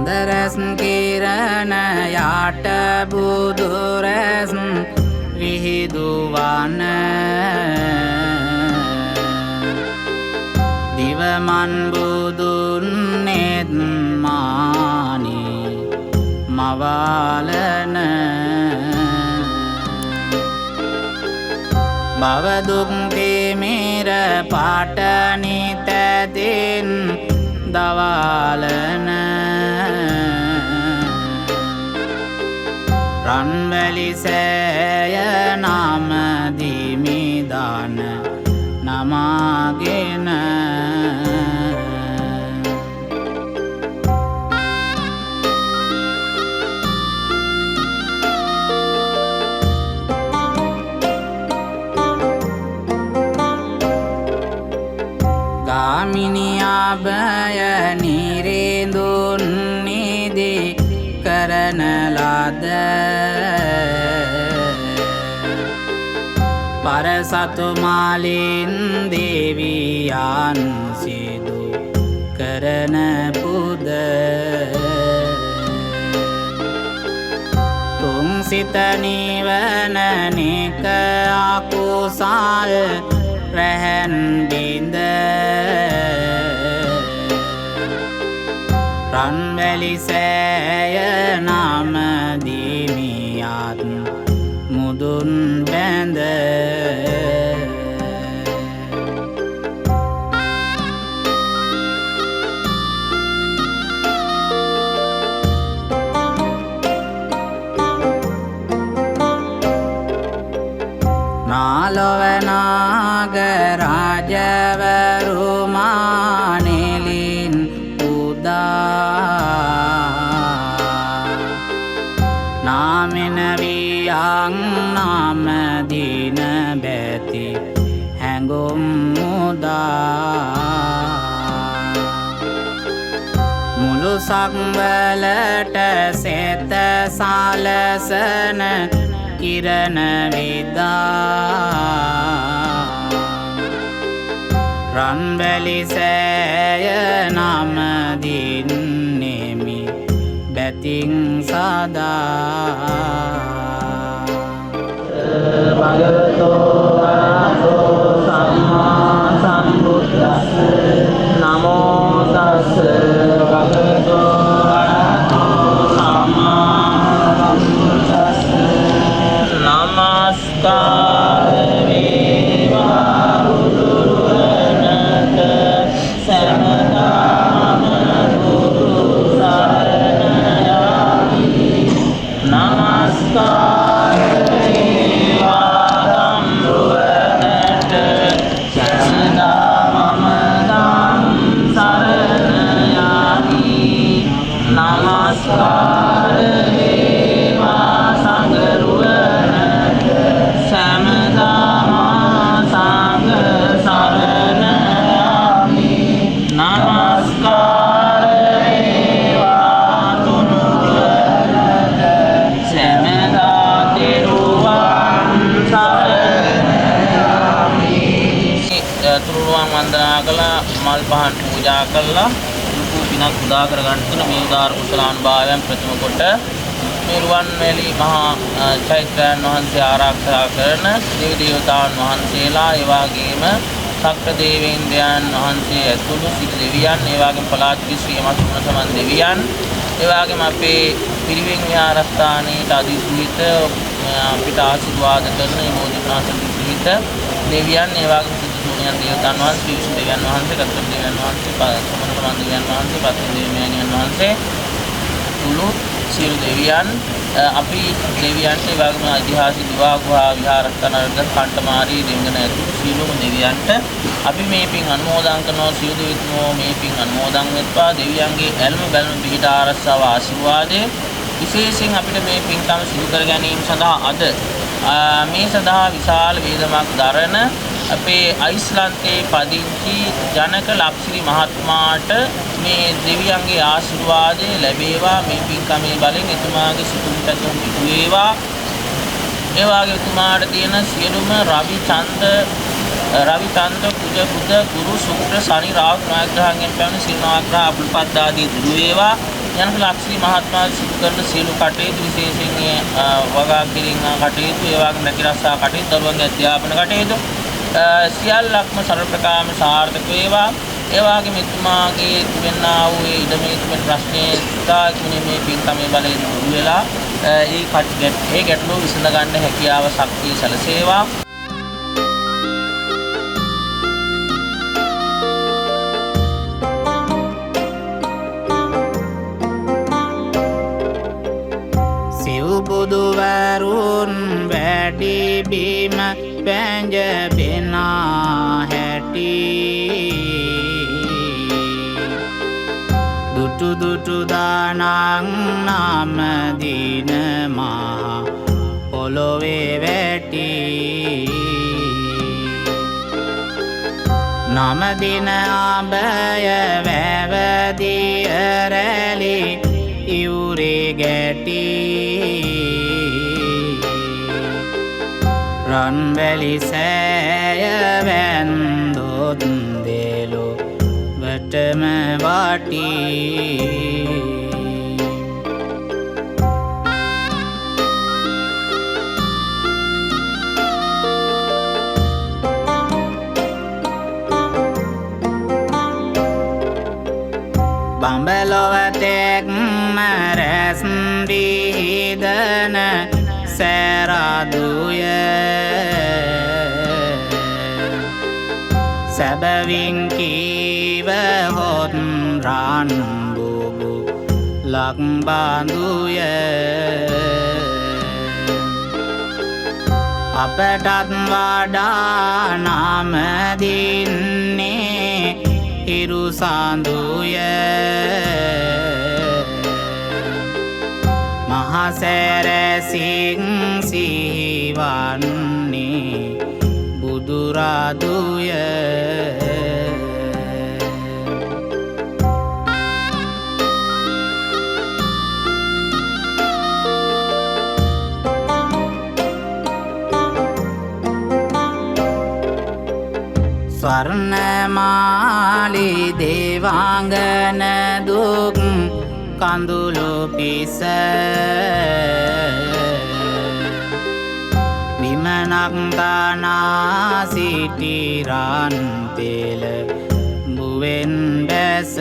සඳරැස් කිරණ යාට බුදුරැස් විහිදුවන දිවමන් බුදුන් නෙත්මානි මවාලන භවදුක් තෙමිර පාටනිතැතින් දවාලන රන්වැලි සෑය නමදිමිදාන නමාගෙන ගාමිනියාභය නිරේඳුන් නිදි කරන ලද පරසතු මාලින් දේවියන් සිදු කරන පුද තුන් සිත නිවන නෙක අකුසල් රැහැන් බිඳ රන්වැලි සෑය නමදිමියත් මුදුන් බැඳ නාලොවනාග රාජවරුමානෙලින් නාමෙනවියන් නමදින බැති හැඟුම් මුදා මුළු සක්වලට සෙත සලසන කිරණ විදා රන්වැලි සෑය නමදින් නෙමි බැතින් සදා භගවතෝ අරහතෝ සම්මා සම්බුද්දස්ස නමෝ තස්ස භගවතෝ අරහතෝ සම්මා සම්බුද්දස්ස නමස්කාර වේවා බුදුරණට සමදාම බුදු සරණ යමි නමස්කාර වේවා ධම්රුවනට සමදාම ධම් සරණ යමි නමස්කාර වේවා සංඝරුවනට සමදාම සංඝ සරණ යමි නමස්කාර වේවා තුනුරුවනට සමදා තෙරුවන් සරණ යමි තුනුරුවන් වන්දනා කළා මල් පහන් පූජා කළා ලොකු පිනක් උදා කර ගන්න තුන මේ උදාාර කුසලානුභාවයන් ප්‍රථම කොට මේ රුවන්වැලි මහා චෛත්‍යයන් වහන්සේ ආරක්ෂා කරන දේව දේවතාවුන් වහන්සේලා ඒ වගේම සක්‍ර දේවේන්ද්‍රයන් වහන්සේ ඇතුළු සිට දෙවියන් ඒ වගේම පළාත් ශ්‍රීමත් ගුණ සමන් දෙවියන් ඒ වගේම අපේ පිරිවෙන් විහාරස්ථානයේ අධිසූහිත අපිට ආශිර්වාද කරන මේ බෝධිසත්ව සුහිත දෙවියන් ඒ වගේම සිද්ධාර්ථ දේවතාවුන් වහන්සේ විෂ්ණු දෙවියන් වහන්සේ කතරගම දෙවියන් වහන්සේ සමන සමන් දෙවියන් වහන්සේ පත්ති දේවමෑණියන් වහන්සේ තුළු සියලු දෙවියන් අපි දෙවියන්ට ඒ වගේම ඓතිහාසික දිවා ගුහා විහාරස්ථාන අරගෙන කණ්ඨමාරී දෙවියන් ඇතුළු සියලුම දෙවියන්ට අපි මේ පින් අනුමෝදන් කරනවා සියලු දෙවියන්ෝ මේ පින් අනුමෝදන් වෙත්වා දෙවියන්ගේ ඇල්ම බැල්ම පිහිට ආරක්ෂාව ආශිර්වාදයේ විශේෂයෙන් අපිට මේ පින්කම සිදු කර ගැනීම සඳහා අද මේ සඳහා විශාල වේදමක් දරන අපේ අයිස්ලන්තයේ පදිංචි ජනක ලක්ෂ්‍රී මහත්මයාට මේ දෙවියන්ගේ ආශිර්වාදය ලැබේවා මේ පින්කමේ බලෙන් එතුමාගේ සිතුම් පැතුම් ඉටු වේවා ඒ වගේ එතුමාට තියෙන සියලුම රවි චන්ද්‍ර කුජ බුධ ගුරු ශුක්‍ර ශනි රාහු නවග්‍රහයන්ගෙන් පැවැන සිනාග්‍රහ අපල්පත් ආදී දුරු වේවා යන ලක්ෂ්මී මහත්මයා සිදු කරන සියලු කටයුතු විශේෂයෙන් වගා කිරීම කටයුතු ඒ වගේම රැකිරස්සා කටයුතු දරුවන්ගේ අධ්‍යාපන කටයුතු සියල්ලක්ම සර්වප්‍රකාරම සාර්ථක වේවා. ඒ වගේම එතුමාගේ තිබෙනා වූ ඉදමේ තිබෙන ප්‍රශ්නේ තාක්ෂණයේ මේ පින්කමේ බලයෙන් දුරු වෙලා ඒ ගැටලුව විසඳ ගන්න හැකියාව ශක්තිය සැලසේවා. බුදුවරුන් වැඩි බිම පැංජ බෙනා හැටි දුටු දුටු දානං නාම දින මා පොළොවේ වැටි නම දින ආබය වැවදී රැලි ඉවුරේ ගැටි රන්වැලි සෑය වැන්දොත් දෙලො වටම වාටි බඹලොවතෙක් මරැස් විහිදන සෑරාදුය සැබවින් කීවහොත් රන්බුබු ලක්බාඳුය අපටත් වඩා නමදින්නේ හිරු සාඳුය මහසැරැසින් සිහිවන්නේ බුදුරාදුය ස්වර්ණමාලි දේවාංගන දුක් කඳුළු පිස විමනක් තනා සිටිරන් තෙල බුවෙන් බැස